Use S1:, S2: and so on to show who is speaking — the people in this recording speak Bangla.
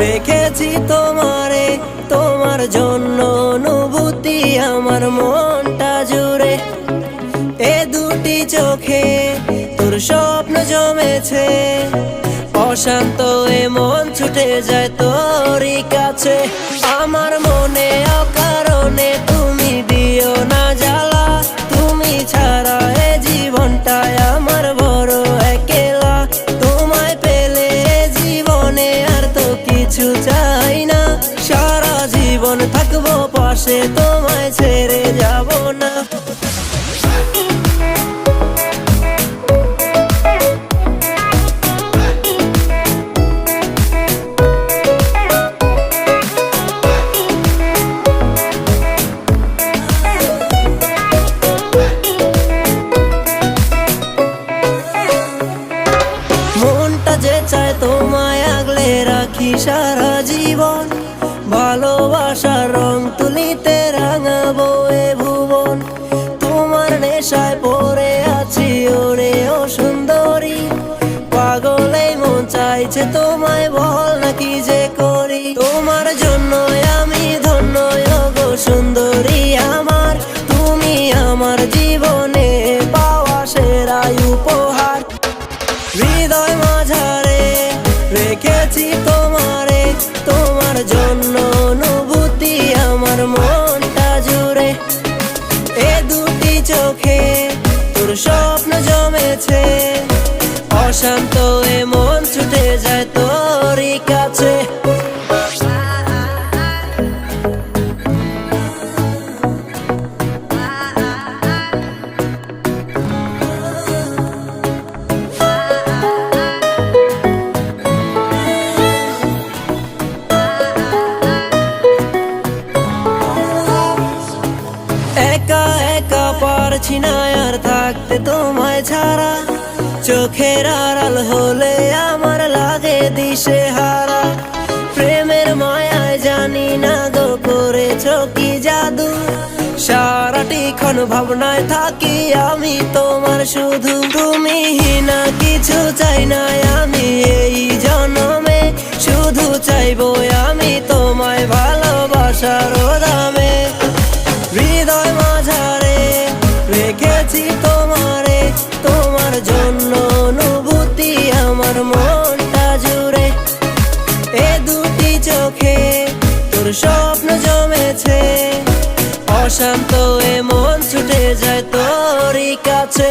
S1: রেখেছি তোমারে, তোমার জন্য অনুভূতি আমার মনটা জুড়ে। এ দুটি চোখে তোর স্বপ্ন জমেছে, অশান্ত এ মন ছুটে যায় তোরই কাছে। আমার মনে অকারণে তুমি দিও না জ্বালা, তুমি ছাড়া এ জীবনটায় আমার বড় একেলা। তোমায় পেলে জীবনে আর তো কিছু চাই না, সারা জীবন থাকবো পাশে, তোমায় ছেড়ে যাব না। মনটা যে চায় তোমায় আগলে রাখি সারা জীবন, ভালোবাসার রং তুলিতে রাঙাবো এ ভুবন। তোমার নেশায় পড়ে আছি ওরে ও সুন্দরী, পাগলে মন চাইছে তোমায়, বল না কি যে করি। তোমার জন্য আমি ধন্য গো সুন্দরী আমার, তুমি আমার জীবনে পাওয়া সেরা উপহার। হৃদয় মাঝারে রেখেছি তোমারে, তোমার জন্য অনুভূতি আমার মনটা জুড়ে। এ দুটি চোখে তোর স্বপ্ন জমেছে, অশান্ত এ মন ছুটে যায় তোরই কাছে। একা একা পারছি না আর থাকতে তোমায় ছাড়া, চোখের আড়াল হলে আমার লাগে দিশেহারা। প্রেমের মায়ায় জানি না গো করেছো কি জাদু, সারাটিক্ষণ ভাবনায় থাকি আমি তোমার শুধু। তুমি না কিছু চাই না আমি এই জন্মে, শুধু চাইবো আমি তোমায় ভালোবাসার দামে। হৃদয় মাঝারে রেখেছি তোমারে, তোমার জন্য অনুভূতি আমার মনটা জুড়ে। এ দুটি চোখে তোর স্বপ্ন জমেছে, অশান্ত এ মন ছুটে যায় তোরই কাছে।